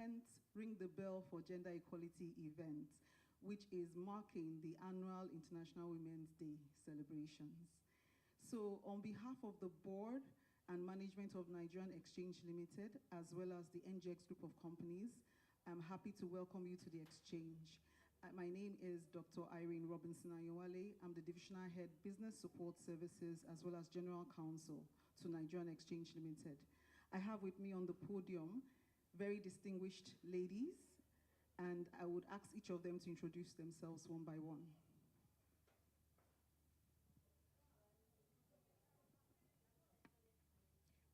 10th Ring the Bell for Gender Equality event, which is marking the annual International Women's Day celebrations. So on behalf of the board and management of Nigerian Exchange Limited, as well as the NGX group of companies, I'm happy to welcome you to the exchange. My name is Dr. Irene Robinson Ayowale. I'm the Divisional Head Business Support Services as well as General Counsel to Nigerian Exchange Limited. I have with me on the podium very distinguished ladies, and I would ask each of them to introduce themselves one by one.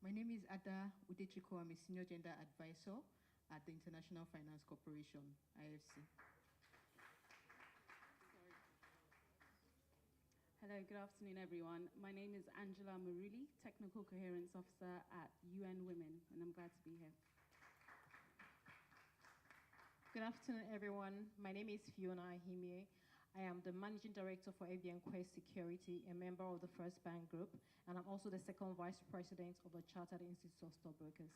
My name is Ada Udechiko. I'm a Senior Gender Advisor at the International Finance Corporation, IFC. Hello, good afternoon, everyone. My name is Angela Maruli, Technical Coherence Officer at UN Women, and I'm glad to be here. Good afternoon, everyone. My name is Fiona Ahimie. I am the Managing Director for ABN Quest Security, a member of the First Bank Group, and I'm also the Second Vice President of the Chartered Institute of Stockbrokers.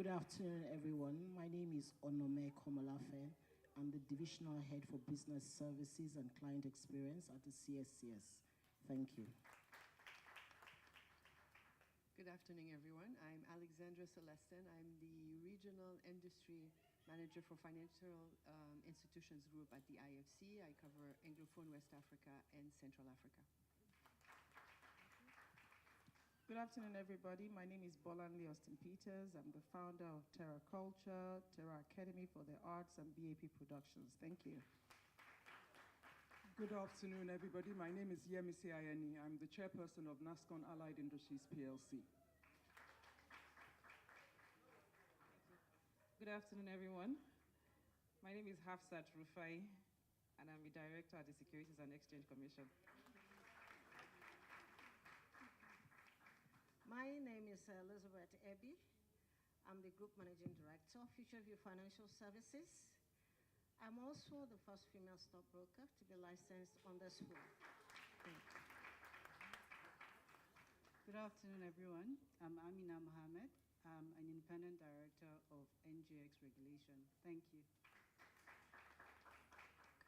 Good afternoon, everyone. My name is Onome Komolafe. I'm the Divisional Head for Business Services and Client Experience at the CSCS. Thank you. Good afternoon, everyone. I'm Alexandra Celestin. I'm the Regional Industry Manager for Financial Institutions Group at the IFC. I cover Anglophone West Africa and Central Africa. Good afternoon, everybody. My name is Bolanle Austin Peters. I'm the founder of Terra Culture, Terra Academy for the Arts, and BAP Productions. Thank you. Good afternoon, everybody. My name is Yemisi Ayeni. I'm the chairperson of NASCON Allied Industries PLC. Good afternoon, everyone. My name is Hafsat Rufai, and I'm the director at the Securities and Exchange Commission. My name is Elizabeth Ebi. I'm the Group Managing Director of FutureView Financial Services. I'm also the first female stockbroker to be licensed on this floor. Good afternoon, everyone. I'm Amina Mohammed. I'm an independent director of NGX Regulation. Thank you.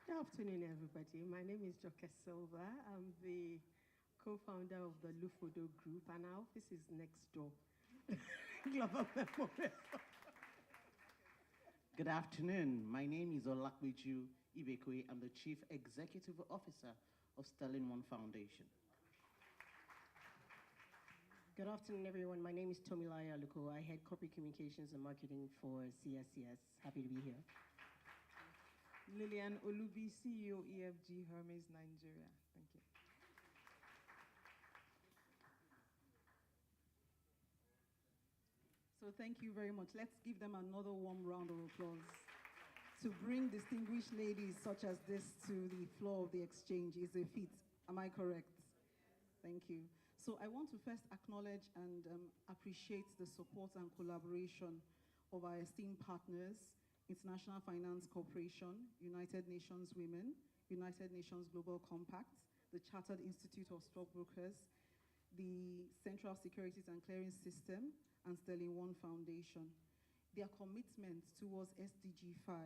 Good afternoon, everybody. My name is Joke Silva. I'm the co-founder of the Lufodo Group, and our office is next door. Global Memorial. Good afternoon. My name is Olakweju Ibekwe. I'm the Chief Executive Officer of Sterling One Foundation. Good afternoon, everyone. My name is Tomilaya Luko. I head corporate communications and marketing for CSCS. Happy to be here. Lillian Olubi, CEO, EFG Hermes Nigeria. Thank you. So thank you very much. Let's give them another warm round of applause. To bring distinguished ladies such as this to the floor of the exchange is a feat. Am I correct? Thank you. So I want to first acknowledge and appreciate the support and collaboration of our esteemed partners, International Finance Corporation, United Nations Women, United Nations Global Compact, the Chartered Institute of Stockbrokers, the Central Securities and Clearing System, and Sterling One Foundation. Their commitment towards SDG 5,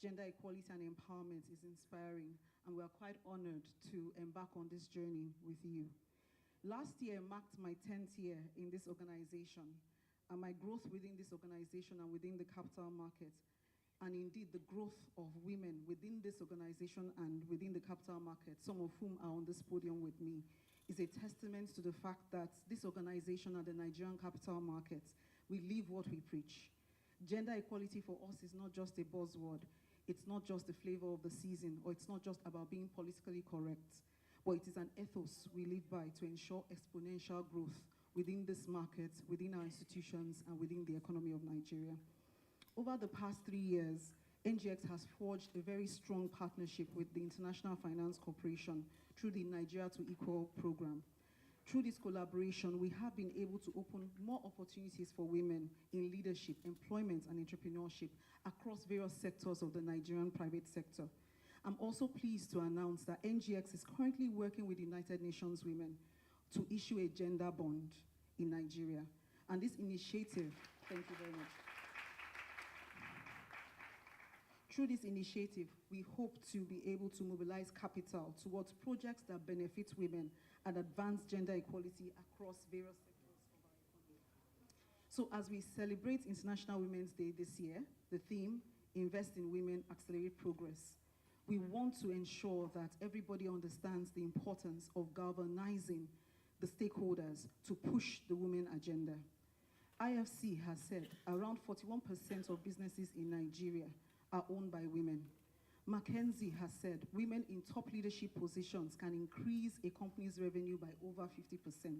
gender equality and empowerment, is inspiring, and we are quite honored to embark on this journey with you. Last year marked my 10th year in this organization, and my growth within this organization and within the capital market, and indeed the growth of women within this organization and within the capital market, some of whom are on this podium with me, is a testament to the fact that this organization and the Nigerian capital market, we live what we preach. Gender equality for us is not just a buzzword. It's not just the flavor of the season, or it's not just about being politically correct, but it is an ethos we live by to ensure exponential growth within this market, within our institutions, and within the economy of Nigeria. Over the past 3 years, NGX has forged a very strong partnership with the International Finance Corporation through the Nigeria to Equal program. Through this collaboration, we have been able to open more opportunities for women in leadership, employment, and entrepreneurship across various sectors of the Nigerian private sector. I'm also pleased to announce that NGX is currently working with United Nations Women to issue a gender bond in Nigeria. And this initiative, thank you very much. Through this initiative, we hope to be able to mobilize capital towards projects that benefit women and advance gender equality across various sectors of our economy. So as we celebrate International Women's Day this year, the theme, Invest in Women, Accelerate Progress, we want to ensure that everybody understands the importance of galvanizing the stakeholders to push the women agenda. IFC has said around 41% of businesses in Nigeria are owned by women. McKinsey has said women in top leadership positions can increase a company's revenue by over 50%.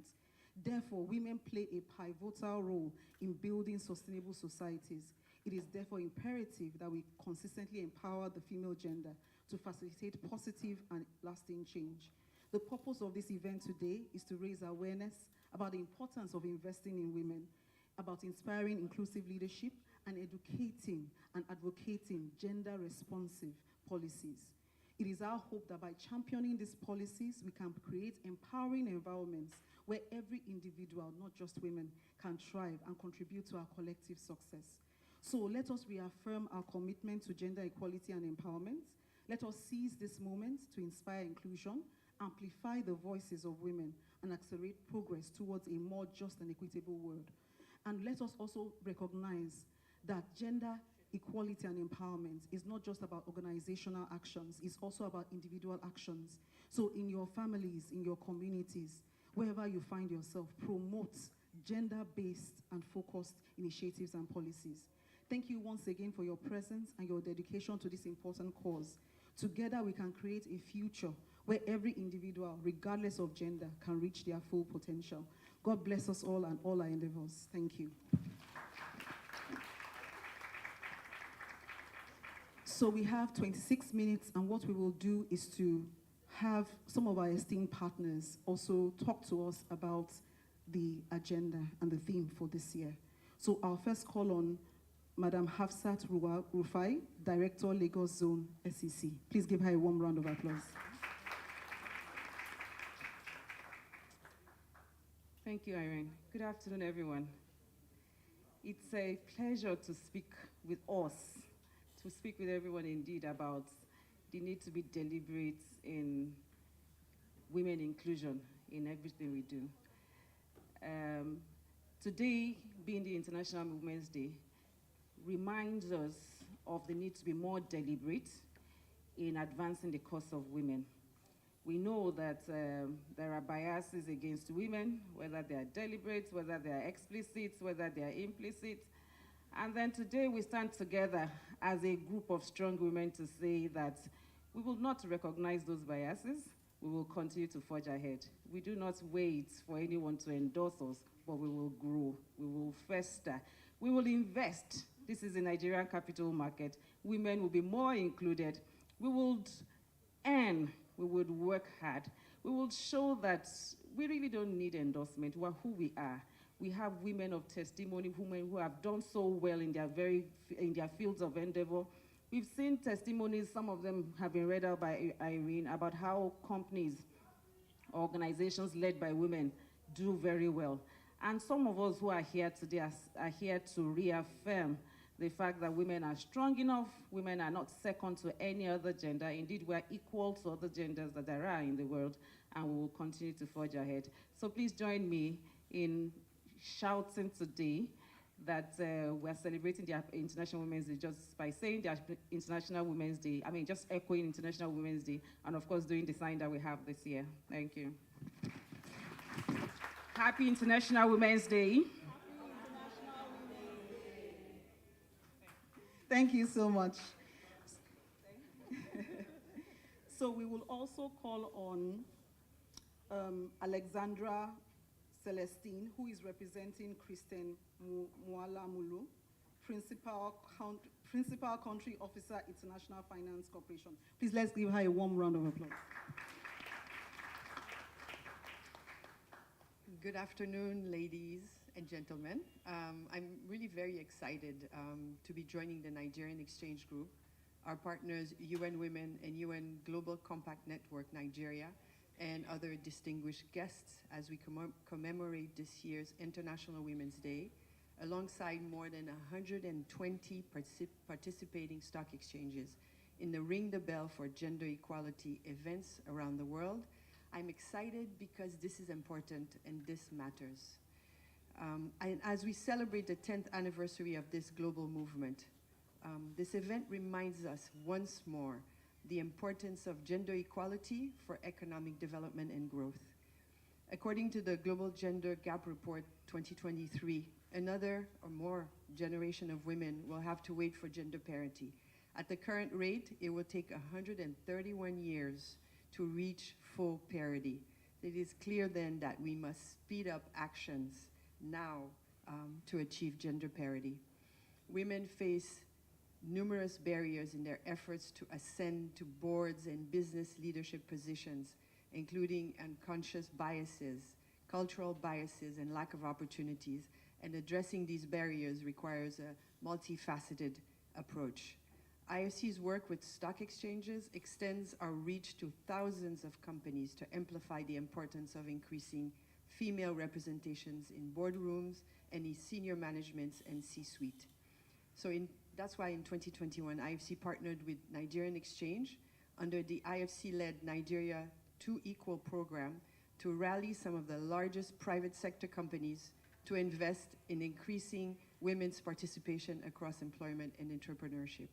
Therefore, women play a pivotal role in building sustainable societies. It is therefore imperative that we consistently empower the female gender to facilitate positive and lasting change. The purpose of this event today is to raise awareness about the importance of investing in women, about inspiring inclusive leadership, and educating and advocating gender-responsive policies. It is our hope that by championing these policies, we can create empowering environments where every individual, not just women, can thrive and contribute to our collective success. So let us reaffirm our commitment to gender equality and empowerment. Let us seize this moment to inspire inclusion, amplify the voices of women, and accelerate progress towards a more just and equitable world. And let us also recognize that gender equality and empowerment is not just about organizational actions, it's also about individual actions. So in your families, in your communities, wherever you find yourself, promote gender-based and focused initiatives and policies. Thank you once again for your presence and your dedication to this important cause. Together we can create a future where every individual, regardless of gender, can reach their full potential. God bless us all and all our endeavors. Thank you. So we have 26 minutes, and what we will do is to have some of our esteemed partners also talk to us about the agenda and the theme for this year. So I'll first call on Madam Hafsat Rufai, Director, Lagos Zone, SEC. Please give her a warm round of applause. Thank you, Irene. Good afternoon, everyone. It's a pleasure to speak with us, to speak with everyone indeed about the need to be deliberate in women inclusion in everything we do. Today, being the International Women's Day, reminds us of the need to be more deliberate in advancing the cause of women. We know that there are biases against women, whether they are deliberate, whether they are explicit, whether they are implicit. And then today we stand together as a group of strong women to say that we will not recognize those biases. We will continue to forge ahead. We do not wait for anyone to endorse us, but we will grow. We will fester. We will invest. This is the Nigerian capital market. Women will be more included. We would earn. We would work hard. We will show that we really don't need endorsement. We're who we are. We have women of testimony, women who have done so well in their fields of endeavor. We've seen testimonies, some of them have been read out by Irene, about how companies, organizations led by women do very well. And some of us who are here today are here to reaffirm the fact that women are strong enough, women are not second to any other gender. Indeed, we are equal to other genders that there are in the world, and we will continue to forge ahead. So please join me in shouting today that we're celebrating the International Women's Day just by saying the International Women's Day, just echoing International Women's Day, and of course doing the sign that we have this year. Thank you. Happy International Women's Day. Thank you so much. So we will also call on Alexandra Celestine, who is representing Kristen Mualamulu, Principal Country Officer, International Finance Corporation. Please let's give her a warm round of applause. Good afternoon, ladies and gentlemen. I'm really very excited to be joining the Nigerian Exchange Group, our partners UN Women and UN Global Compact Network Nigeria, and other distinguished guests as we commemorate this year's International Women's Day, alongside more than 120 participating stock exchanges in the Ring the Bell for Gender Equality events around the world. I'm excited because this is important and this matters. And as we celebrate the 10th anniversary of this global movement, this event reminds us once more the importance of gender equality for economic development and growth. According to the Global Gender Gap Report 2023, another or more generation of women will have to wait for gender parity. At the current rate, it will take 131 years to reach full parity. It is clear then that we must speed up actions now to achieve gender parity. Women face numerous barriers in their efforts to ascend to boards and business leadership positions, including unconscious biases, cultural biases, and lack of opportunities. And addressing these barriers requires a multifaceted approach. IFC's work with stock exchanges extends our reach to thousands of companies to amplify the importance of increasing female representations in boardrooms and in senior managements and C-suite. So that's why in 2021, IFC partnered with Nigerian Exchange under the IFC-led Nigeria 2 Equal program to rally some of the largest private sector companies to invest in increasing women's participation across employment and entrepreneurship.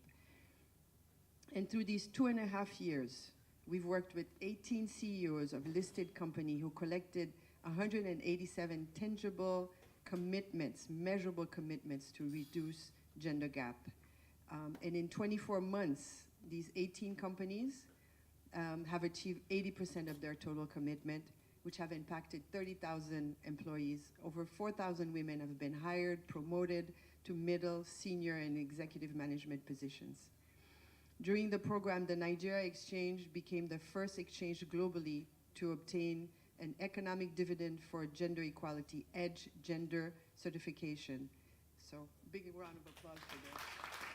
And through these 2.5 years, we've worked with 18 CEOs of listed companies who collected 187 tangible commitments, measurable commitments to reduce gender gap. And in 24 months, these 18 companies have achieved 80% of their total commitment, which have impacted 30,000 employees. Over 4,000 women have been hired, promoted to middle, senior, and executive management positions. During the program, the Nigeria Exchange became the first exchange globally to obtain an economic dividend for gender equality, EDGE gender certification. So big round of applause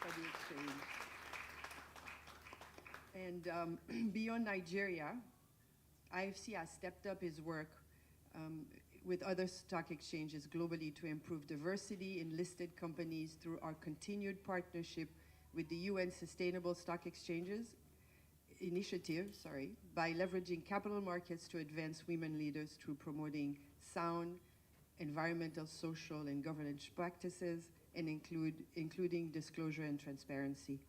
for the exchange. And beyond Nigeria, IFC has stepped up its work with other stock exchanges globally to improve diversity in listed companies through our continued partnership with the UN Sustainable Stock Exchanges Initiative, by leveraging capital markets to advance women leaders through promoting sound environmental, social, and governance practices, and including disclosure and transparency.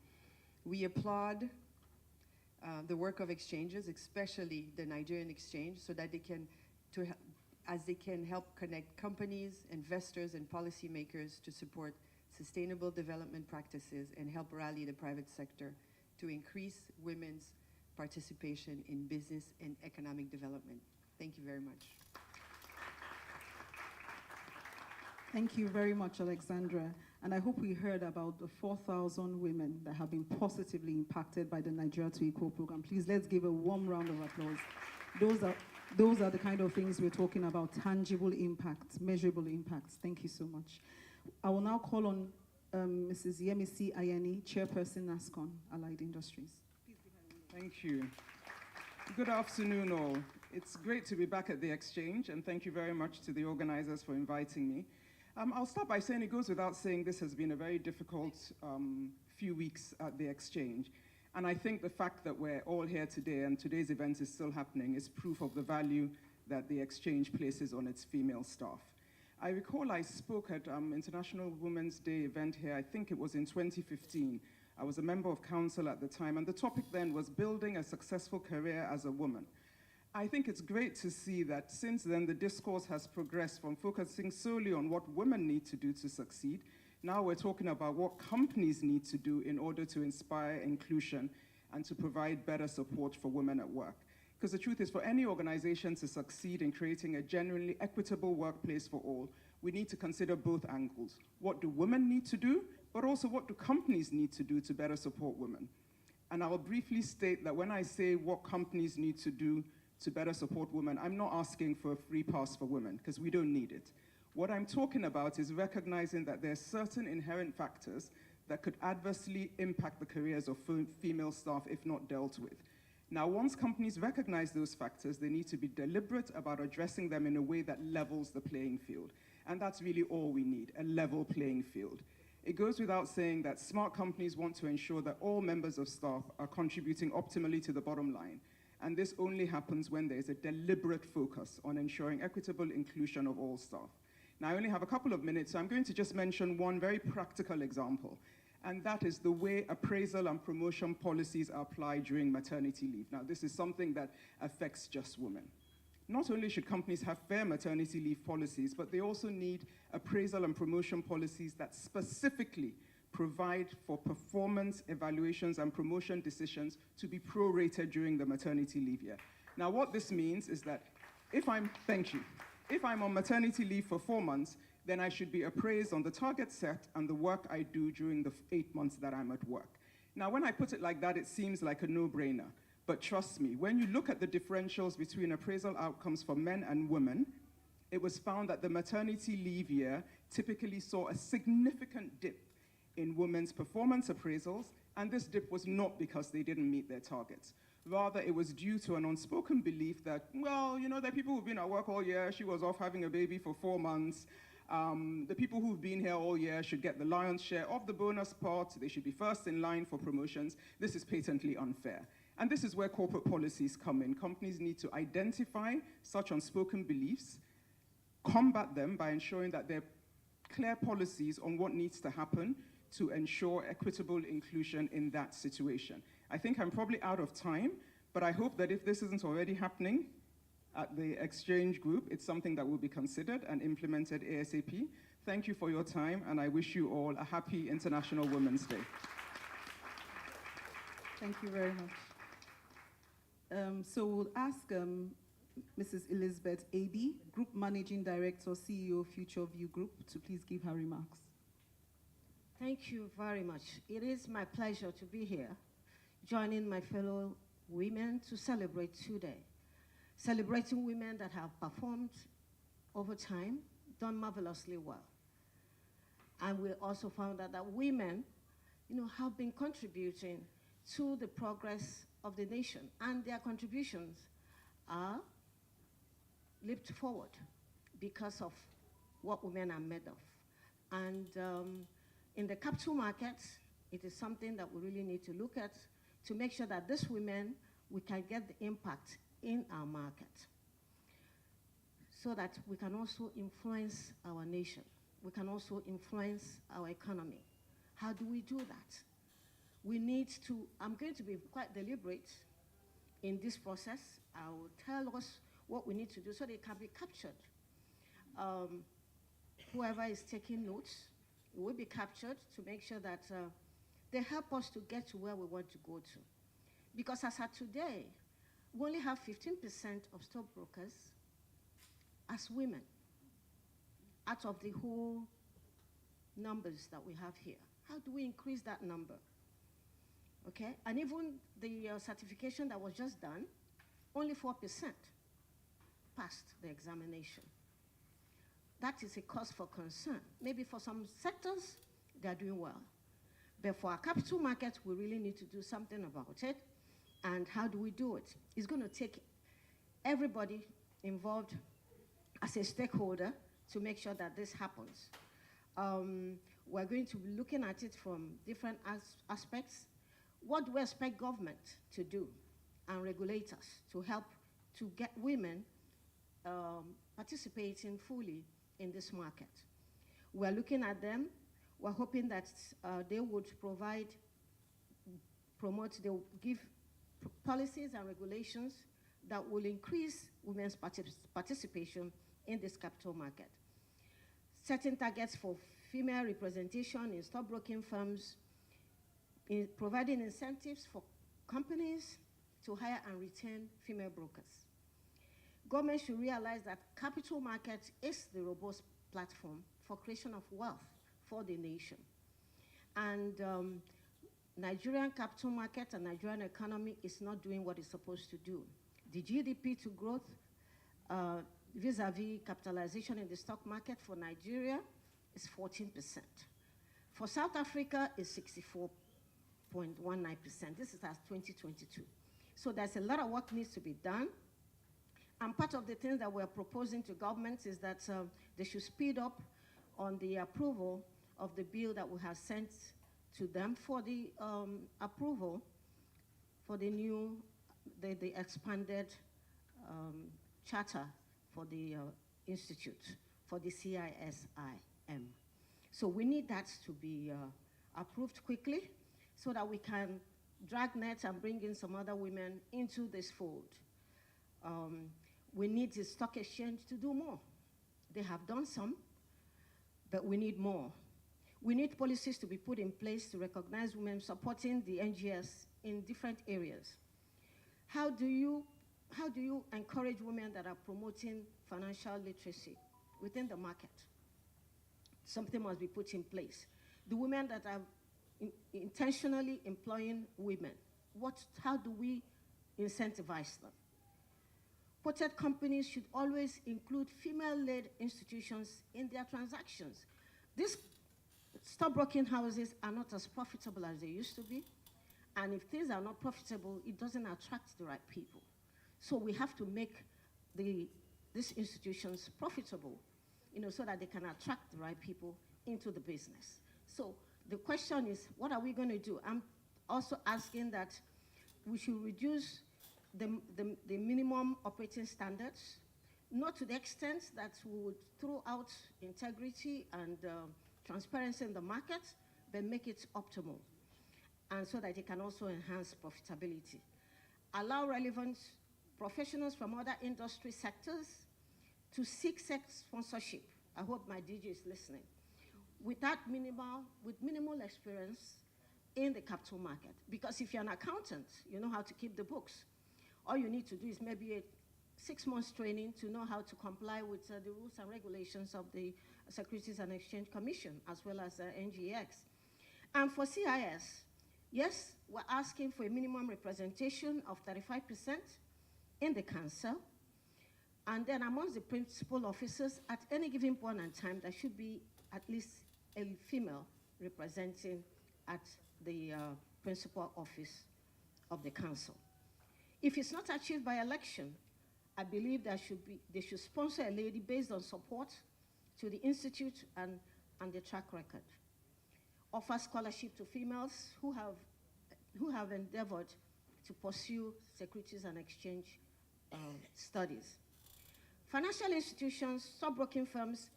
We applaud the work of exchanges, especially the Nigerian Exchange, so that they can help connect companies, investors, and policymakers to support sustainable development practices and help rally the private sector to increase women's participation in business and economic development. Thank you very much. Thank you very much, Alexandra. And I hope we heard about the 4,000 women that have been positively impacted by the Nigeria 2 Equal program. Please, let's give a warm round of applause. Those are the kind of things we're talking about, tangible impacts, measurable impacts. Thank you so much. I will now call on Mrs. Yemisi Ayeni, Chairperson, NASCON, Allied Industries. Thank you. Good afternoon, all. It's great to be back at the Exchange, and thank you very much to the organizers for inviting me. I'll start by saying it goes without saying this has been a very difficult few weeks at the Exchange. And I think the fact that we're all here today and today's event is still happening is proof of the value that the Exchange places on its female staff. I recall I spoke at International Women's Day event here, I think it was in 2015. I was a member of council at the time, and the topic then was building a successful career as a woman. I think it's great to see that since then the discourse has progressed from focusing solely on what women need to do to succeed. Now we're talking about what companies need to do in order to inspire inclusion and to provide better support for women at work. Because the truth is, for any organization to succeed in creating a genuinely equitable workplace for all, we need to consider both angles. What do women need to do, but also what do companies need to do to better support women? And I will briefly state that when I say what companies need to do to better support women, I'm not asking for a free pass for women, because we don't need it. What I'm talking about is recognizing that there are certain inherent factors that could adversely impact the careers of female staff if not dealt with. Now, once companies recognize those factors, they need to be deliberate about addressing them in a way that levels the playing field. And that's really all we need, a level playing field. It goes without saying that smart companies want to ensure that all members of staff are contributing optimally to the bottom line. And this only happens when there is a deliberate focus on ensuring equitable inclusion of all staff. Now, I only have a couple of minutes, so I'm going to just mention one very practical example, and that is the way appraisal and promotion policies are applied during maternity leave. Now, this is something that affects just women. Not only should companies have fair maternity leave policies, but they also need appraisal and promotion policies that specifically provide for performance evaluations and promotion decisions to be prorated during the maternity leave year. Now, what this means is that if I'm on maternity leave for 4 months, then I should be appraised on the target set and the work I do during the 8 months that I'm at work. Now, when I put it like that, it seems like a no-brainer. But trust me, when you look at the differentials between appraisal outcomes for men and women, it was found that the maternity leave year typically saw a significant dip in women's performance appraisals, and this dip was not because they didn't meet their targets. Rather, it was due to an unspoken belief that, well, you know, there are people who've been at work all year, she was off having a baby for 4 months, the people who've been here all year should get the lion's share of the bonus pot, they should be first in line for promotions. This is patently unfair. And this is where corporate policies come in. Companies need to identify such unspoken beliefs, combat them by ensuring that there are clear policies on what needs to happen to ensure equitable inclusion in that situation. I think I'm probably out of time, but I hope that if this isn't already happening at the exchange group, it's something that will be considered and implemented ASAP. Thank you for your time, and I wish you all a happy International Women's Day. Thank you very much. So we'll ask Mrs. Elizabeth Aby, Group Managing Director, CEO, Future View Group, to please give her remarks. Thank you very much. It is my pleasure to be here, joining my fellow women to celebrate today. Celebrating women that have performed over time, done marvelously well. And we also found out that women, have been contributing to the progress of the nation, and their contributions are leaped forward because of what women are made of. And in the capital market, it is something that we really need to look at to make sure that these women, we can get the impact in our market so that we can also influence our nation. We can also influence our economy. How do we do that? We need to, I'm going to be quite deliberate in this process. I will tell us what we need to do so they can be captured. Whoever is taking notes will be captured to make sure that they help us to get to where we want to go to. Because as of today, we only have 15% of stockbrokers as women out of the whole numbers that we have here. How do we increase that number? Okay, and even the certification that was just done, only 4% passed the examination. That is a cause for concern. Maybe for some sectors, they are doing well. But for our capital market, we really need to do something about it. And how do we do it? It's going to take everybody involved as a stakeholder to make sure that this happens. We're going to be looking at it from different aspects. What do we expect government to do and regulators to help to get women participating fully in this market? We're looking at them. We're hoping that they would they will give policies and regulations that will increase women's participation in this capital market. Setting targets for female representation in stockbroking firms, in providing incentives for companies to hire and retain female brokers. Government should realize that capital market is the robust platform for creation of wealth for the nation. And Nigerian capital market and Nigerian economy is not doing what it's supposed to do. The GDP to growth vis-a-vis capitalization in the stock market for Nigeria is 14%. For South Africa is 64.19%. This is as 2022. So there's a lot of work needs to be done. And part of the things that we're proposing to governments is that they should speed up on the approval of the bill that we have sent to them for the approval for the new, the expanded charter for the institute, for the CISIM. So we need that to be approved quickly so that we can drag net and bring in some other women into this fold. We need the stock exchange to do more. They have done some, but we need more. We need policies to be put in place to recognize women supporting the NGS in different areas. How do you encourage women that are promoting financial literacy within the market? Something must be put in place. The women that are intentionally employing women, how do we incentivize them? Quoted companies should always include female-led institutions in their transactions. These stockbroking houses are not as profitable as they used to be. And if things are not profitable, it doesn't attract the right people. So we have to make these institutions profitable, so that they can attract the right people into the business. So the question is, what are we going to do? I'm also asking that we should reduce the minimum operating standards, not to the extent that we would throw out integrity and transparency in the market, but make it optimal, and so that it can also enhance profitability. Allow relevant professionals from other industry sectors to seek sex sponsorship. I hope my DJ is listening. With minimal experience in the capital market. Because if you're an accountant, you know how to keep the books. All you need to do is maybe a 6 months training to know how to comply with the rules and regulations of the Securities and Exchange Commission, as well as NGX. And for CIS, yes, we're asking for a minimum representation of 35% in the council. And then amongst the principal officers, at any given point in time, there should be at least a female representing at the principal office of the council. If it's not achieved by election, I believe they should sponsor a lady based on support to the institute and the track record. Offer scholarship to females who have endeavored to pursue securities and exchange studies. Financial institutions, stockbroking firms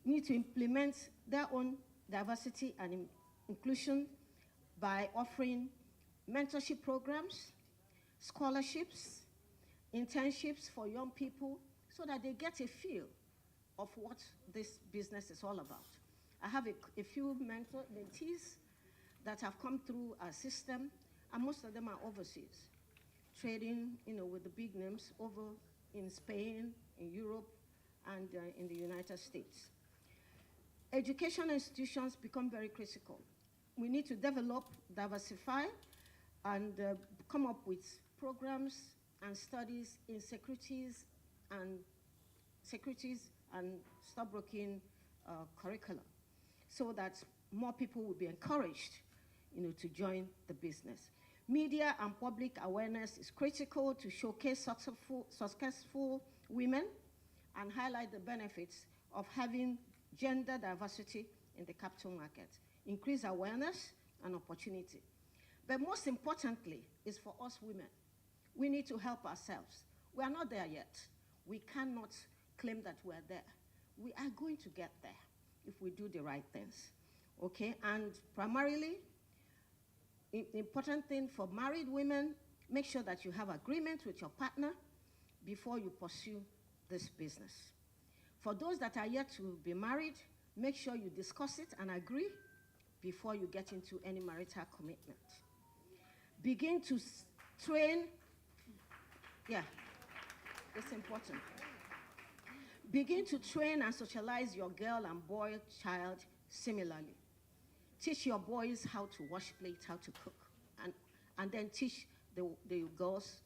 need to implement their own diversity and inclusion by offering mentorship programs, scholarships, internships for young people, so that they get a feel of what this business is all about. I have a few mentees that have come through our system, and most of them are overseas, trading, with the big names over in Spain, in Europe, and in the United States. Educational institutions become very critical. We need to develop, diversify, and come up with programs and studies in securities and stockbroking curricula, so that more people will be encouraged, to join the business. Media and public awareness is critical to showcase successful women and highlight the benefits of having gender diversity in the capital market, increase awareness and opportunity. But most importantly is for us women. We need to help ourselves. We are not there yet. We cannot claim that we're there. We are going to get there if we do the right things, okay? And primarily, the important thing for married women, make sure that you have agreement with your partner before you pursue this business. For those that are yet to be married, make sure you discuss it and agree before you get into any marital commitment. Begin to train, it's important. Begin to train and socialize your girl and boy child similarly. Teach your boys how to wash plates, how to cook, and then teach the girls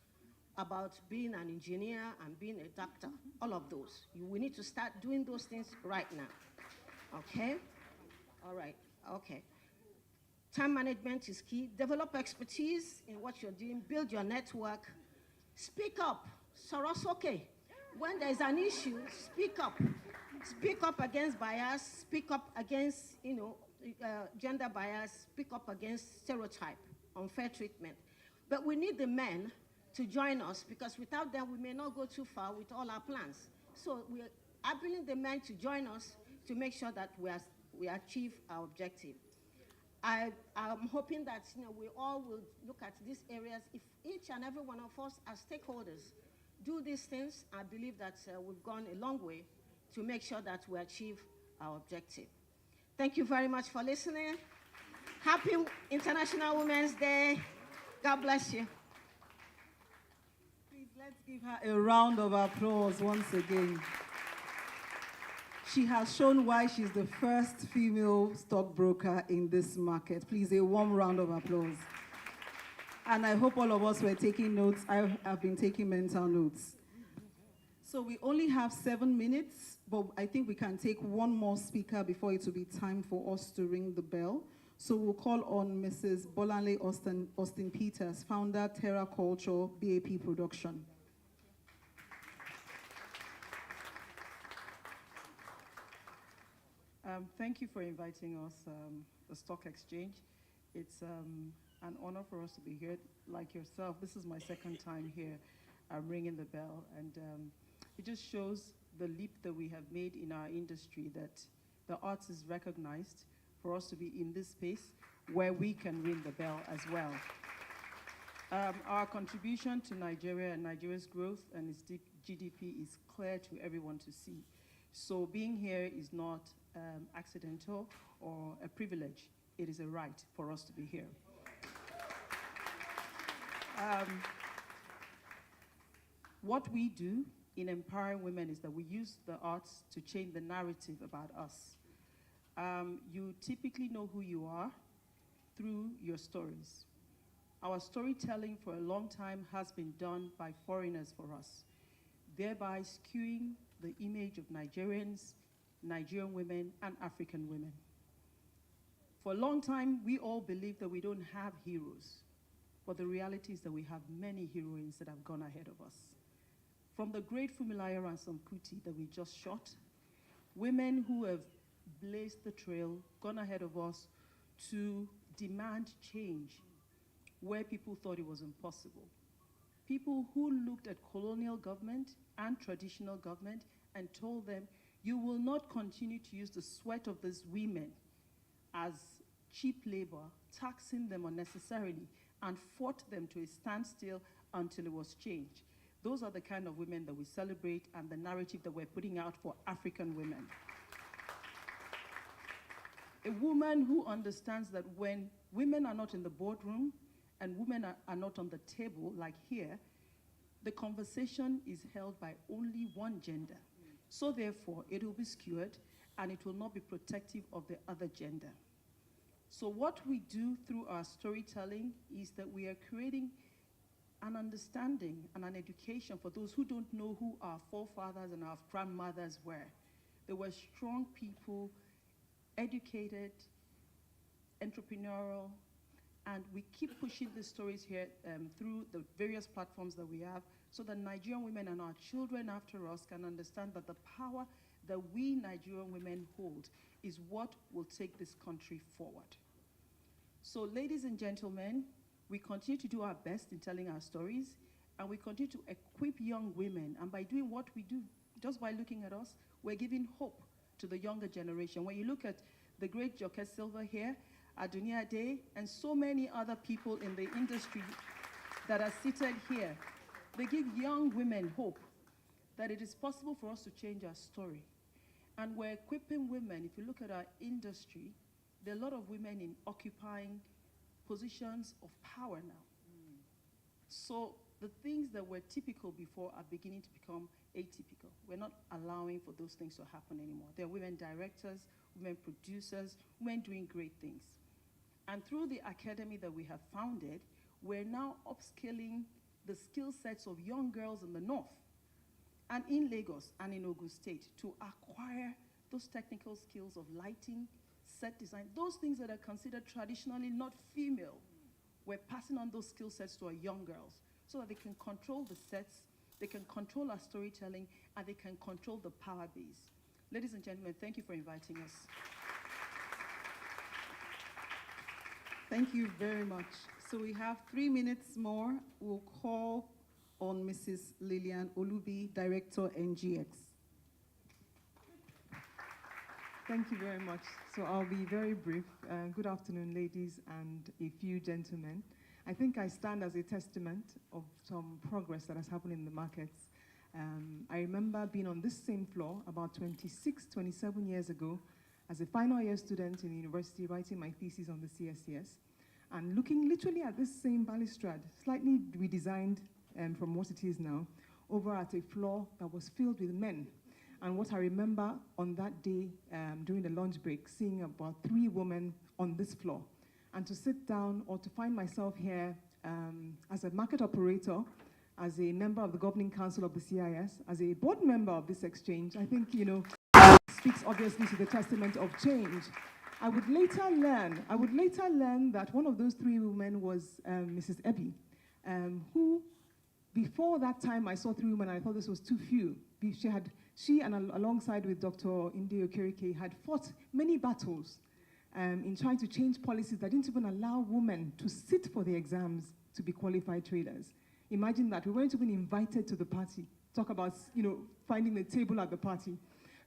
about being an engineer and being a doctor, all of those. We need to start doing those things right now, okay? All right, okay. Time management is key. Develop expertise in what you're doing. Build your network. Speak up. Sorosoke. When there's an issue, speak up. Speak up against bias. Speak up against, gender bias. Speak up against stereotype, unfair treatment. But we need the men to join us, because without them, we may not go too far with all our plans. So we're appealing the men to join us to make sure that we achieve our objective. I'm hoping that we all will look at these areas. If each and every one of us as stakeholders do these things, I believe that we've gone a long way to make sure that we achieve our objective. Thank you very much for listening. Happy International Women's Day. God bless you. Please, let's give her a round of applause once again. She has shown why she's the first female stockbroker in this market. Please, a warm round of applause. And I hope all of us were taking notes. I've been taking mental notes. So we only have 7 minutes, but I think we can take one more speaker before it will be time for us to ring the bell. So we'll call on Mrs. Bolanle Austin Peters, founder, Terra Culture, BAP Production. Thank you for inviting us, the Stock Exchange. It's an honor for us to be here. Like yourself, this is my second time here. I'm ringing the bell, and it just shows the leap that we have made in our industry, that the arts is recognized for us to be in this space where we can ring the bell as well. Our contribution to Nigeria and Nigeria's growth and its GDP is clear to everyone to see. So being here is not accidental or a privilege. It is a right for us to be here. What we do in empowering women is that we use the arts to change the narrative about us. You typically know who you are through your stories. Our storytelling for a long time has been done by foreigners for us, thereby skewing the image of Nigerians, Nigerian women, and African women. For a long time, we all believed that we don't have heroes, but the reality is that we have many heroines that have gone ahead of us. From the great Funmilayo Ransome Kuti that we just shot, women who have blazed the trail, gone ahead of us to demand change where people thought it was impossible. People who looked at colonial government and traditional government and told them, you will not continue to use the sweat of these women as cheap labor, taxing them unnecessarily, and fought them to a standstill until it was changed. Those are the kind of women that we celebrate and the narrative that we're putting out for African women. A woman who understands that when women are not in the boardroom and women are not on the table, like here, the conversation is held by only one gender. So therefore, it will be skewed and it will not be protective of the other gender. So what we do through our storytelling is that we are creating an understanding and an education for those who don't know who our forefathers and our grandmothers were. They were strong people, educated, entrepreneurial, and we keep pushing these stories here through the various platforms that we have so that Nigerian women and our children after us can understand that the power that we Nigerian women hold is what will take this country forward. So ladies and gentlemen, we continue to do our best in telling our stories, and we continue to equip young women, and by doing what we do, just by looking at us, we're giving hope to the younger generation. When you look at the great Joke Silva here, Adunia Day, and so many other people in the industry that are seated here, they give young women hope that it is possible for us to change our story. And we're equipping women. If you look at our industry, there are a lot of women in occupying positions of power now. So the things that were typical before are beginning to become atypical. We're not allowing for those things to happen anymore. There are women directors, women producers, women doing great things. And through the academy that we have founded, we're now upscaling the skill sets of young girls in the north and in Lagos and in Ogun State to acquire those technical skills of lighting, set design, those things that are considered traditionally not female. We're passing on those skill sets to our young girls so that they can control the sets, they can control our storytelling, and they can control the power base. Ladies and gentlemen, thank you for inviting us. Thank you very much. So we have 3 minutes more. We'll call on Mrs. Lillian Olubi, Director, NGX. Thank you very much. So I'll be very brief. Good afternoon, ladies and a few gentlemen. I think I stand as a testament of some progress that has happened in the markets. I remember being on this same floor about 26, 27 years ago as a final year student in the university writing my thesis on the CSCS and looking literally at this same balustrade, slightly redesigned from what it is now, over at a floor that was filled with men. And what I remember on that day during the lunch break, seeing about 3 women on this floor. And to sit down or to find myself here as a market operator, as a member of the governing council of the CIS, as a board member of this exchange, I think, speaks obviously to the testament of change. I would later learn that one of those 3 women was Mrs. Ebi, who, before that time I saw 3 women and I thought this was too few. She and alongside with Dr. Inde Okereke had fought many battles in trying to change policies that didn't even allow women to sit for the exams to be qualified traders. Imagine that, we weren't even invited to the party. Talk about, finding the table at the party.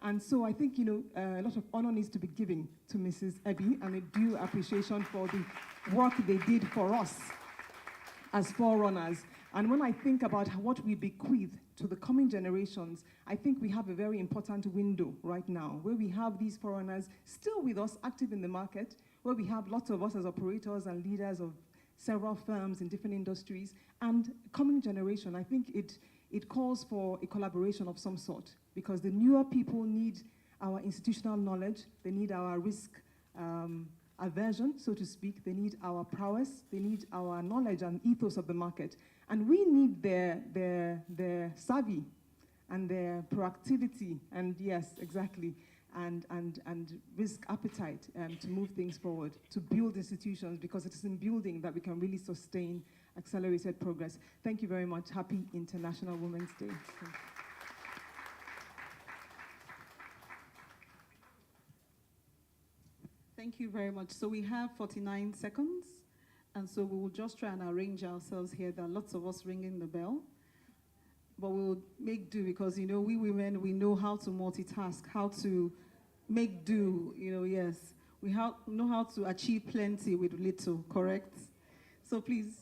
And so I think, a lot of honor needs to be given to Mrs. Ebi and a due appreciation for the work they did for us as forerunners. And when I think about what we bequeath to the coming generations, I think we have a very important window right now where we have these foreigners still with us, active in the market, where we have lots of us as operators and leaders of several firms in different industries. And coming generation, I think it calls for a collaboration of some sort because the newer people need our institutional knowledge, they need our risk aversion, so to speak, they need our prowess, they need our knowledge and ethos of the market. And we need their savvy and their proactivity, and yes, exactly, and risk appetite to move things forward, to build institutions, because it is in building that we can really sustain accelerated progress. Thank you very much. Happy International Women's Day. Thank you very much. So we have 49 seconds. And so we will just try and arrange ourselves here. There are lots of us ringing the bell. But we'll make do because, we women, we know how to multitask, how to make do, yes. We know how to achieve plenty with little, correct? So please.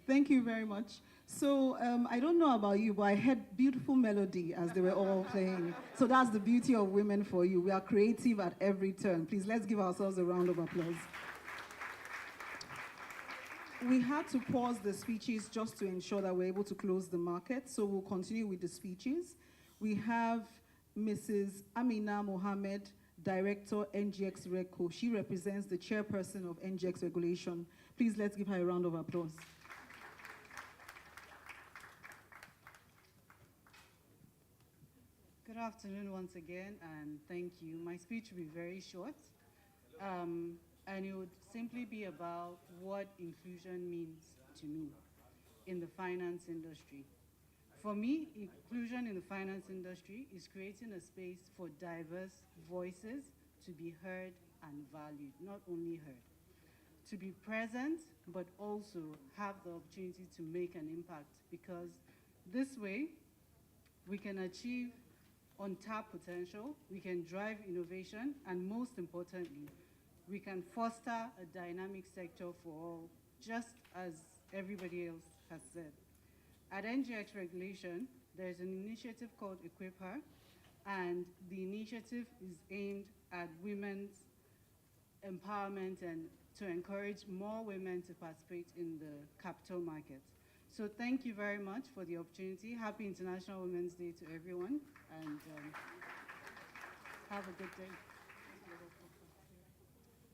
Thank you very much. So I don't know about you, but I heard beautiful melody as they were all playing. So that's the beauty of women for you. We are creative at every turn. Please, let's give ourselves a round of applause. We had to pause the speeches just to ensure that we're able to close the market. So we'll continue with the speeches. We have Mrs. Amina Mohammed, Director, NGX Regco. She represents the chairperson of NGX Regulation. Please, let's give her a round of applause. Good afternoon once again, and thank you. My speech will be very short, and it would simply be about what inclusion means to me in the finance industry. For me, inclusion in the finance industry is creating a space for diverse voices to be heard and valued, not only heard. to be present, but also have the opportunity to make an impact, because this way we can achieve untapped potential, we can drive innovation, and most importantly, we can foster a dynamic sector for all, just as everybody else has said. At NGX Regulation, there's an initiative called Equip Her, and the initiative is aimed at women's empowerment and to encourage more women to participate in the capital market. So thank you very much for the opportunity. Happy International Women's Day to everyone, and have a good day.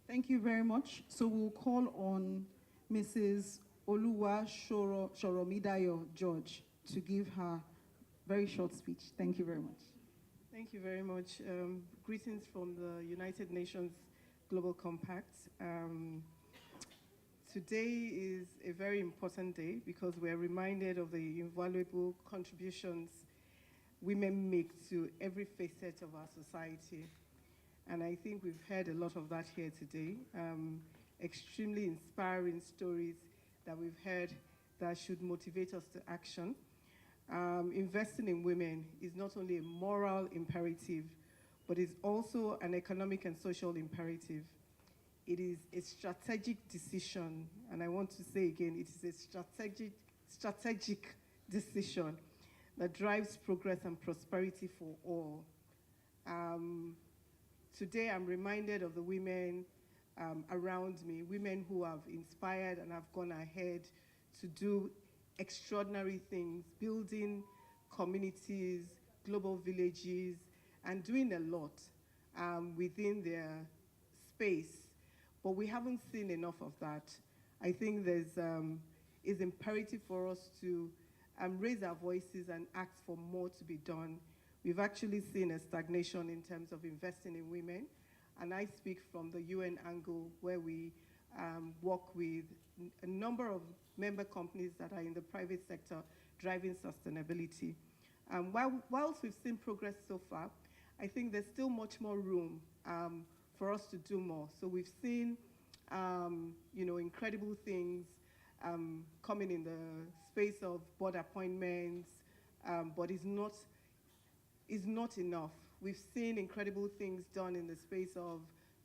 Thank you very much. So we'll call on Mrs. Oluwa Shoromidayo George to give her very short speech. Thank you very much. Thank you very much. Greetings from the United Nations Global Compact. Today is a very important day because we're reminded of the invaluable contributions women make to every facet of our society. And I think we've heard a lot of that here today. Extremely inspiring stories that we've heard that should motivate us to action. Investing in women is not only a moral imperative, but is also an economic and social imperative. It is a strategic decision, and I want to say again, it is a strategic decision that drives progress and prosperity for all. Today, I'm reminded of the women around me, women who have inspired and have gone ahead to do extraordinary things, building communities, global villages, and doing a lot within their space. But we haven't seen enough of that. I think it's imperative for us to raise our voices and ask for more to be done. We've actually seen a stagnation in terms of investing in women. And I speak from the UN angle, where we work with a number of member companies that are in the private sector driving sustainability. Whilst we've seen progress so far, I think there's still much more room for us to do more. So we've seen, incredible things coming in the space of board appointments, but it's not enough. We've seen incredible things done in the space of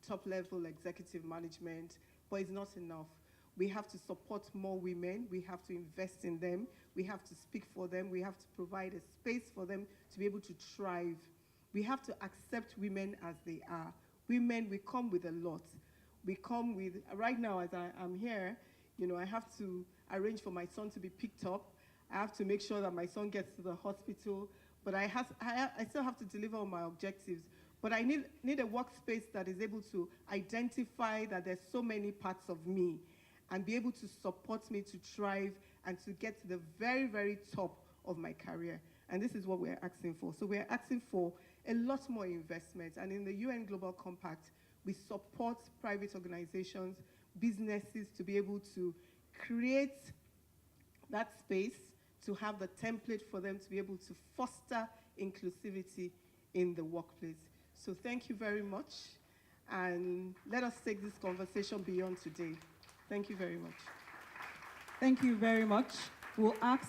top-level executive management, but it's not enough. We have to support more women. We have to invest in them. We have to speak for them. We have to provide a space for them to be able to thrive. We have to accept women as they are. Women, we come with a lot. We come with, right now as I'm here, I have to arrange for my son to be picked up. I have to make sure that my son gets to the hospital, but I still have to deliver on my objectives. But I need a workspace that is able to identify that there's so many parts of me and be able to support me to thrive and to get to the very, very top of my career. And this is what we're asking for. So we're asking for a lot more investment. And in the UN Global Compact, we support private organizations, businesses to be able to create that space, to have the template for them to be able to foster inclusivity in the workplace. So thank you very much. And let us take this conversation beyond today. Thank you very much. Thank you very much. We'll ask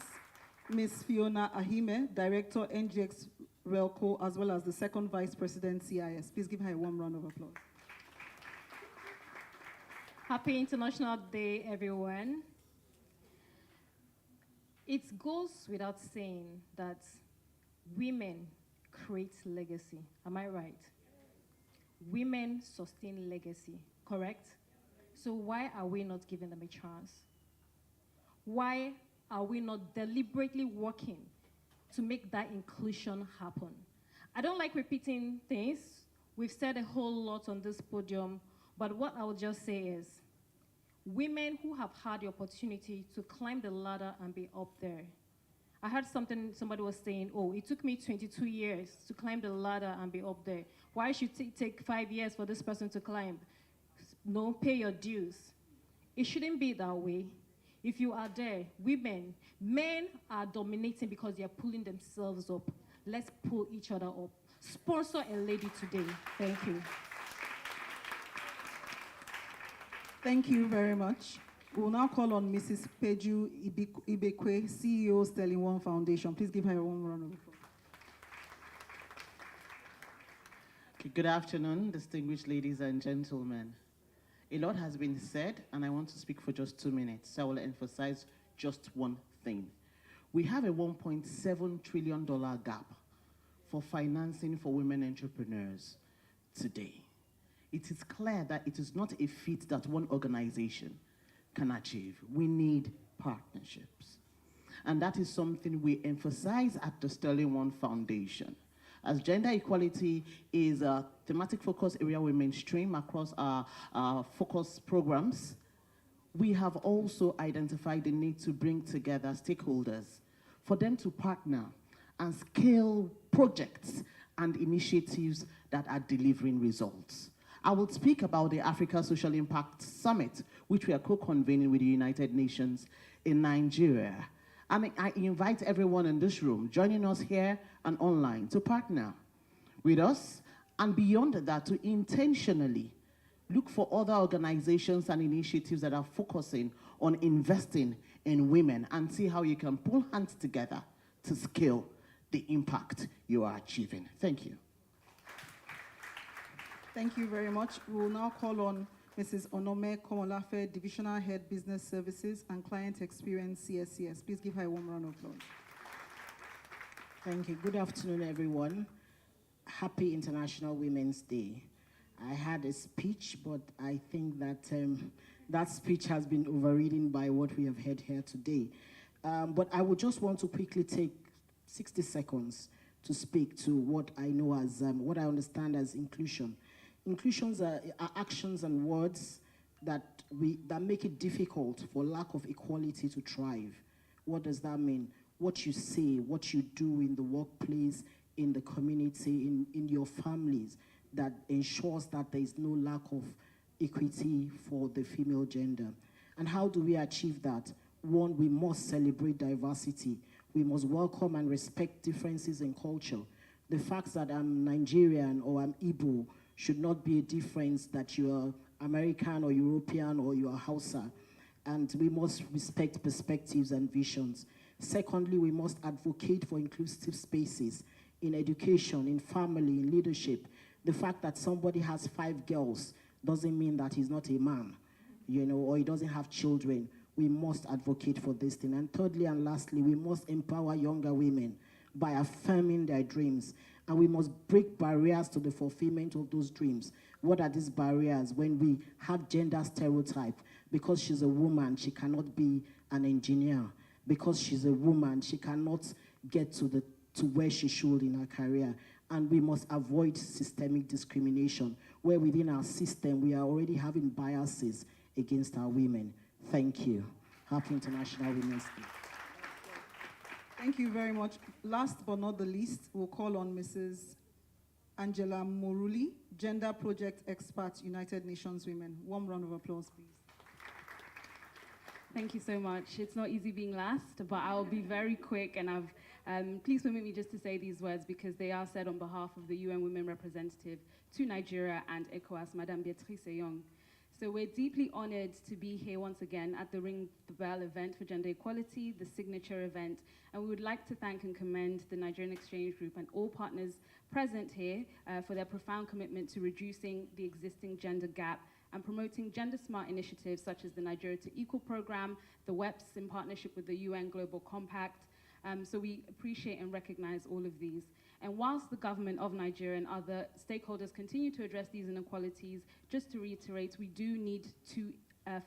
Ms. Fiona Ahime, Director, NGX Relco, as well as the second Vice President, CIS. Please give her a warm round of applause. Happy International Day, everyone. It goes without saying that women create legacy. Am I right? Women sustain legacy, correct? So why are we not giving them a chance? Why are we not deliberately working to make that inclusion happen? I don't like repeating things. We've said a whole lot on this podium, but what I'll just say is, women who have had the opportunity to climb the ladder and be up there. I heard somebody was saying, oh, it took me 22 years to climb the ladder and be up there. Why should it take 5 years for this person to climb? No, pay your dues. It shouldn't be that way. If you are there, women, men are dominating because they are pulling themselves up. Let's pull each other up. Sponsor a lady today. Thank you. Thank you very much. We'll now call on Mrs. Peju Ibekwe, CEO, Sterling One Foundation. Please give her a warm round of applause. Good afternoon, distinguished ladies and gentlemen. A lot has been said, and I want to speak for just 2 minutes, so I will emphasize just one thing. We have a $1.7 trillion gap for financing for women entrepreneurs today. It is clear that it is not a feat that one organization can achieve. We need partnerships. And that is something we emphasize at the Sterling One Foundation. As gender equality is a thematic focus area we mainstream across our focus programs, we have also identified the need to bring together stakeholders for them to partner and scale projects and initiatives that are delivering results. I will speak about the Africa Social Impact Summit, which we are co-convening with the United Nations in Nigeria. And I invite everyone in this room, joining us here and online, to partner with us, and beyond that, to intentionally look for other organizations and initiatives that are focusing on investing in women and see how you can pull hands together to scale the impact you are achieving. Thank you. Thank you very much. We will now call on Mrs. Onome Komolafe, Divisional Head, Business Services and Client Experience, CSCS. Please give her a warm round of applause. Thank you. Good afternoon, everyone. Happy International Women's Day. I had a speech, but I think that that speech has been overridden by what we have heard here today. But I would just want to quickly take 60 seconds to speak to what I know as, what I understand as inclusion. Inclusions are actions and words that make it difficult for lack of equality to thrive. What does that mean? What you say, what you do in the workplace, in the community, in your families, that ensures that there is no lack of equity for the female gender. And how do we achieve that? One, we must celebrate diversity. We must welcome and respect differences in culture. The fact that I'm Nigerian or I'm Igbo should not be a difference that you are American or European or you are Hausa. And we must respect perspectives and visions. Secondly, we must advocate for inclusive spaces in education, in family, in leadership. The fact that somebody has 5 girls doesn't mean that he's not a man, you know, or he doesn't have children. We must advocate for this thing. And thirdly and lastly, we must empower younger women by affirming their dreams. And we must break barriers to the fulfillment of those dreams. What are these barriers? When we have gender stereotype, because she's a woman, she cannot be an engineer. Because she's a woman, she cannot get to where she should in her career. And we must avoid systemic discrimination, where within our system, we are already having biases against our women. Thank you. Happy International Women's Day. Thank you very much. Last but not the least, we'll call on Mrs. Angela Moruli, Gender Project Expert, United Nations Women. Warm round of applause, please. Thank you so much. It's not easy being last, but I'll be very quick, and please permit me just to say these words because they are said on behalf of the UN Women Representative to Nigeria and ECOWAS, Madame Beatrice Eyong. So we're deeply honored to be here once again at the Ring the Bell event for gender equality, the signature event, and we would like to thank and commend the Nigerian Exchange Group and all partners present here for their profound commitment to reducing the existing gender gap and promoting gender-smart initiatives such as the Nigeria to Equal program, the WEPS in partnership with the UN Global Compact. So we appreciate and recognize all of these. And whilst the government of Nigeria and other stakeholders continue to address these inequalities, just to reiterate, we do need to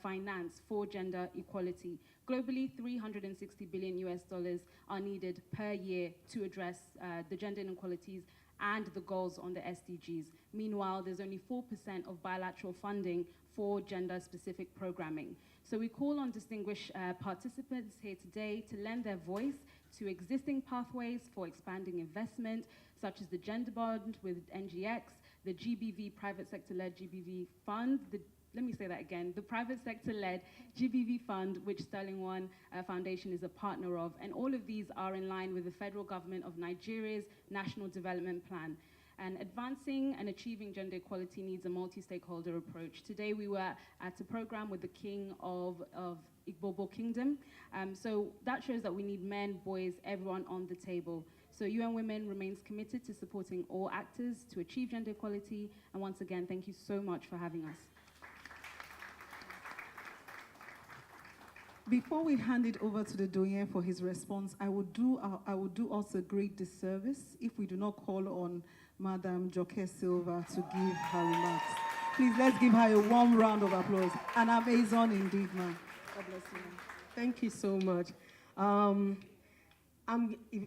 finance for gender equality. Globally, $360 billion are needed per year to address the gender inequalities and the goals on the SDGs. Meanwhile, there's only 4% of bilateral funding for gender-specific programming. So we call on distinguished participants here today to lend their voice to existing pathways for expanding investment, such as the Gender Bond with NGX, the GBV Private Sector-led GBV Fund, the Private Sector-led GBV Fund, which Sterling One Foundation is a partner of, and all of these are in line with the federal government of Nigeria's National Development Plan. And advancing and achieving gender equality needs a multi-stakeholder approach. Today we were at a program with the king of Igbobo Kingdom. So that shows that we need men, boys, everyone on the table. So UN Women remains committed to supporting all actors to achieve gender equality. And once again, thank you so much for having us. Before we hand it over to the Doyen for his response, I would do us a great disservice if we do not call on Madam Joke Silva to give her remarks. Please, let's give her a warm round of applause. An Amazon indeed, ma'am. God bless you, ma'am. Thank you so much.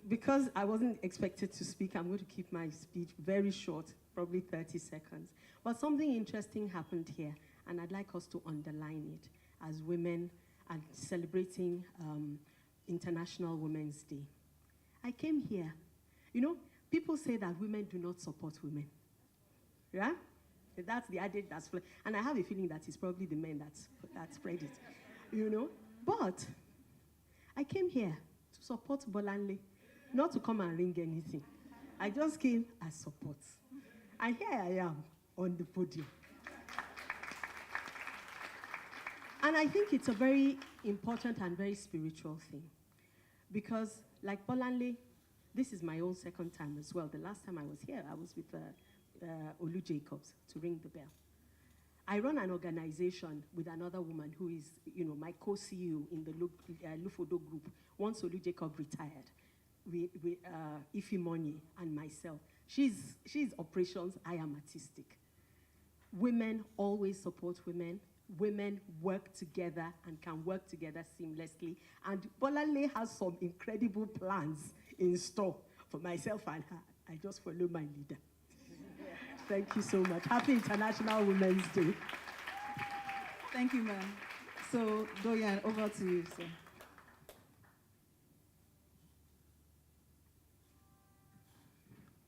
Because I wasn't expected to speak, I'm going to keep my speech very short, probably 30 seconds. But something interesting happened here, and I'd like us to underline it as women and celebrating International Women's Day. I came here. You know, people say that women do not support women. Yeah? That's the adage that's... And I have a feeling that it's probably the men that spread it. You know? But I came here to support Bolanle, not to come and ring anything. I just came as support. And here I am on the podium. And I think it's a very important and very spiritual thing. Because like Bolanle, this is my own second time as well. The last time I was here, I was with Olu Jacobs to ring the bell. I run an organization with another woman who is, you know, my co-CEO in the Lufodo group. Once Olu Jacob retired, with Ifi Monye and myself. She's operations, I am artistic. Women always support women. Women work together and can work together seamlessly. And Bolanle has some incredible plans in store for myself and her. I just follow my leader. Thank you so much. Happy International Women's Day. Thank you, ma'am. So, Doyen, over to you, sir.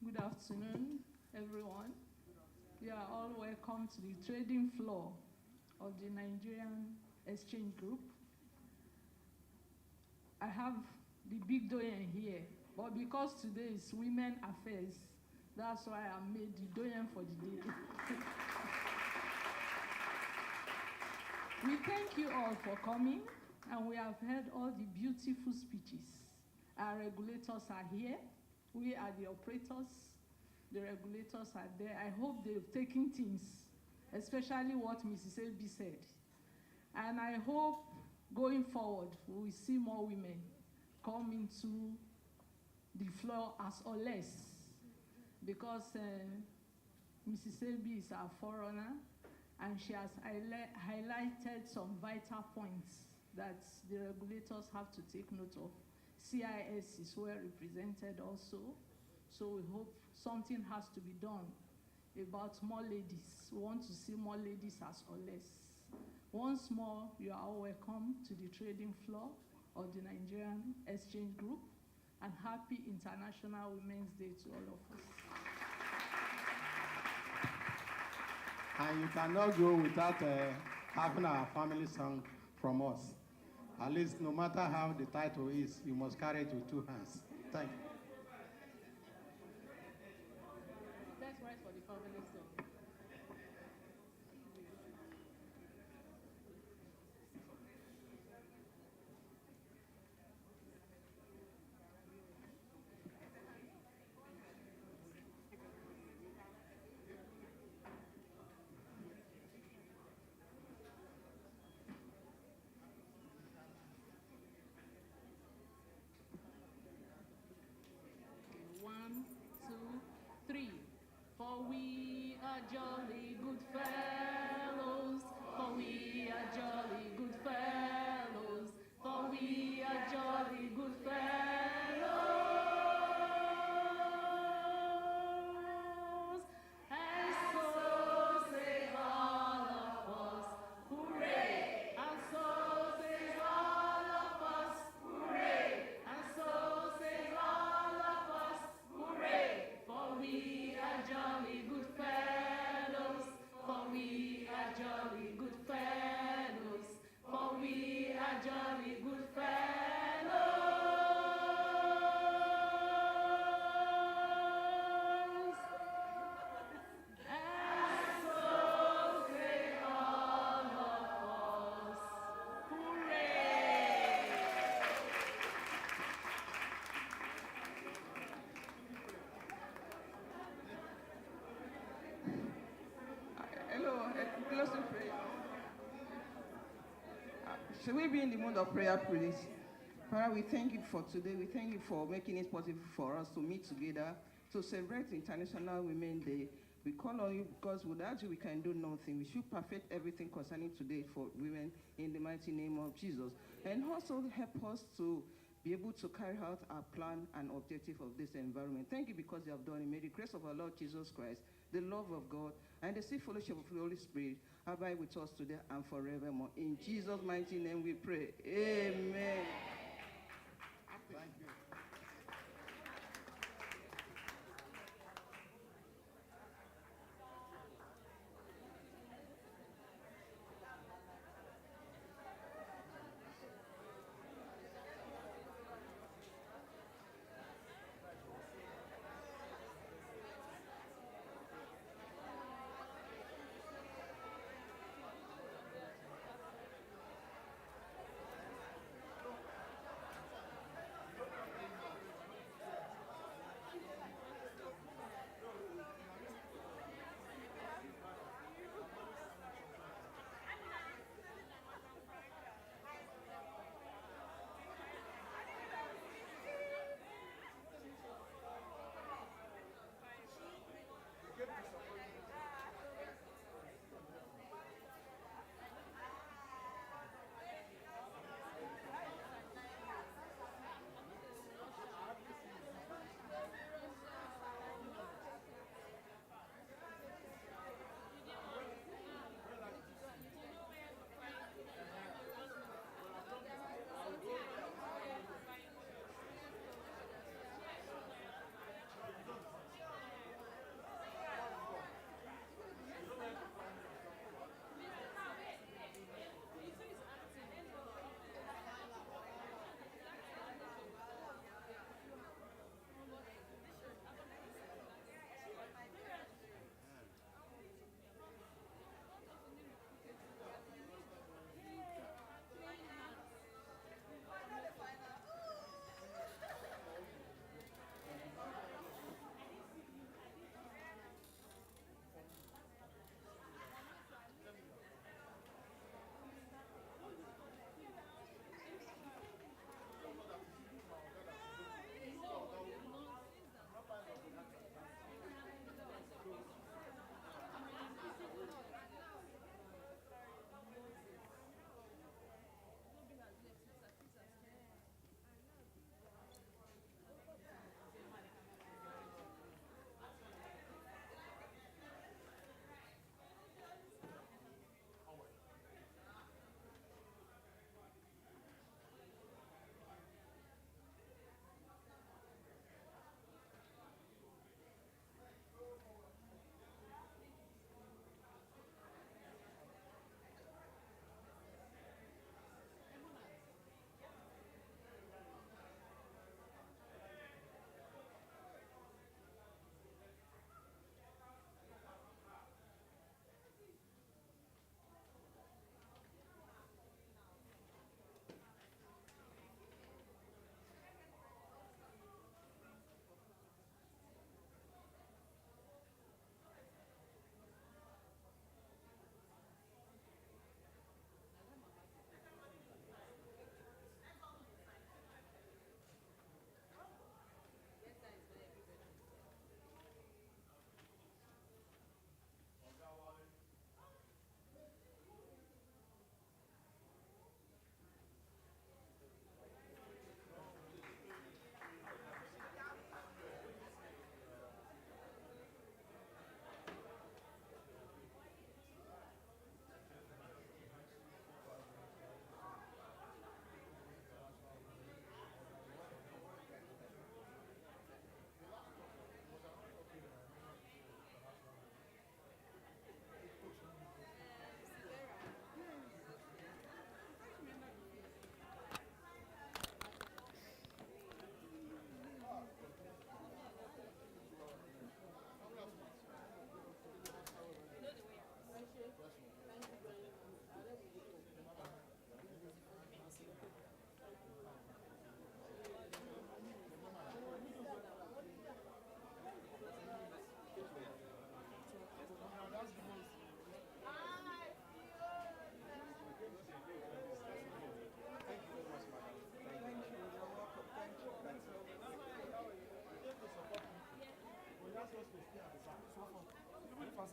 Good afternoon, everyone. You are all welcome to the trading floor of the Nigerian Exchange Group. I have the big Doyen here, but because today is Women Affairs, that's why I made the Doyen for the day. We thank you all for coming, and we have heard all the beautiful speeches. Our regulators are here. We are the operators. The regulators are there. I hope they've taken things, especially what Mrs. Elby said. And I hope going forward, we will see more women come into the floor as or less, because Mrs. Elby is our forerunner, and she has highlighted some vital points that the regulators have to take note of. CIS is well represented also, so we hope something has to be done about more ladies. We want to see more ladies as or less. Once more, you are all welcome to the trading floor of the Nigerian Exchange Group, and happy International Women's Day to all of us. And you cannot go without having our family song from us. At least, no matter how the title is, you must carry it with two hands. Thank you. Let's write for the family song. For we are jolly good fellows, for we are jolly good fellows, for we are jolly good fellows. And so say all of us, hooray! And so say all of us, hooray! And so say all of us, hooray! For we are jolly good fellows, for we are jolly good fellows, for we are jolly good fellows. Shall we be in the mood of prayer, please? Father, we thank you for today. We thank you for making it possible for us to meet together to celebrate International Women's Day. We call on you because without you we can do nothing. We should perfect everything concerning today for women in the mighty name of Jesus. And also help us to be able to carry out our plan and objective of this environment. Thank you because you have done it. May the grace of our Lord Jesus Christ, the love of God, and the sweet fellowship of the Holy Spirit abide with us today and forevermore. In Jesus' mighty name we pray. Amen. Thank you.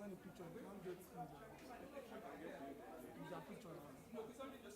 find a picture. You can't get in there. You can picture.